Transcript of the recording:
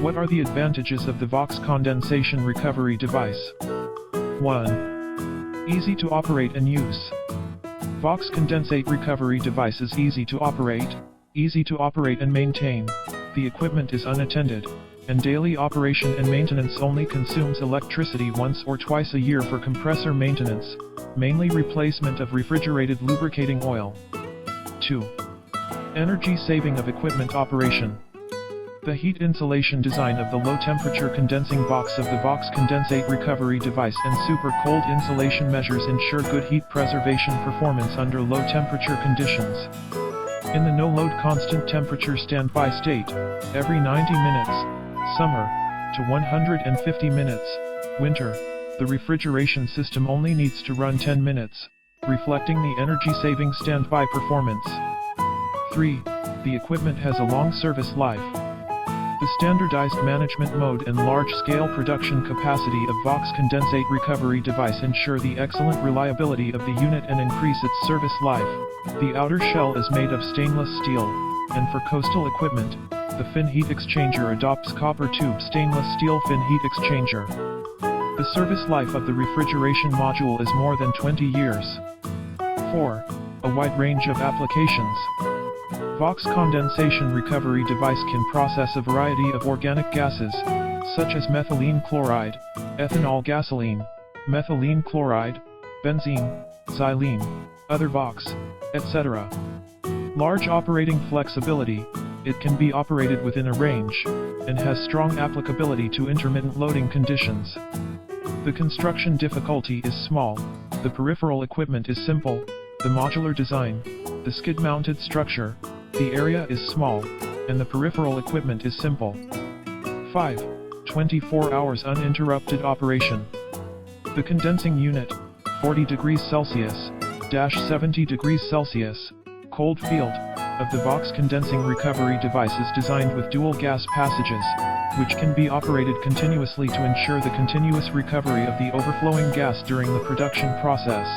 What are the advantages of the Vocs condensation recovery device? 1. Easy to operate and use. Vocs condensate recovery device is easy to operate and maintain. The equipment is unattended, and daily operation and maintenance only consumes electricity once or twice a year for compressor maintenance, mainly replacement of refrigerated lubricating oil. 2. Energy saving of equipment operation. The heat insulation design of the low-temperature condensing box of the Vocs condensate recovery device and super cold insulation measures ensure good heat preservation performance under low-temperature conditions. In the no-load constant temperature standby state, every 90 minutes, summer, to 150 minutes, winter, the refrigeration system only needs to run 10 minutes, reflecting the energy-saving standby performance. 3. The equipment has a long service life. The standardized management mode and large-scale production capacity of Vocs condensate recovery device ensure the excellent reliability of the unit and increase its service life. The outer shell is made of stainless steel, and for coastal equipment, the fin heat exchanger adopts copper tube stainless steel fin heat exchanger. The service life of the refrigeration module is more than 20 years. 4. A wide range of applications. Vocs condensation recovery device can process a variety of organic gases, such as methylene chloride, ethanol gasoline, methylene chloride, benzene, xylene, other Vocs, etc. Large operating flexibility, it can be operated within a range, and has strong applicability to intermittent loading conditions. The construction difficulty is small, the peripheral equipment is simple, the modular design, the skid-mounted structure, the area is small, and the peripheral equipment is simple. 5. 24 hours uninterrupted operation. The condensing unit, 40 degrees Celsius, 70 degrees Celsius, cold field, of the Vocs condensing recovery device is designed with dual gas passages, which can be operated continuously to ensure the continuous recovery of the overflowing gas during the production process.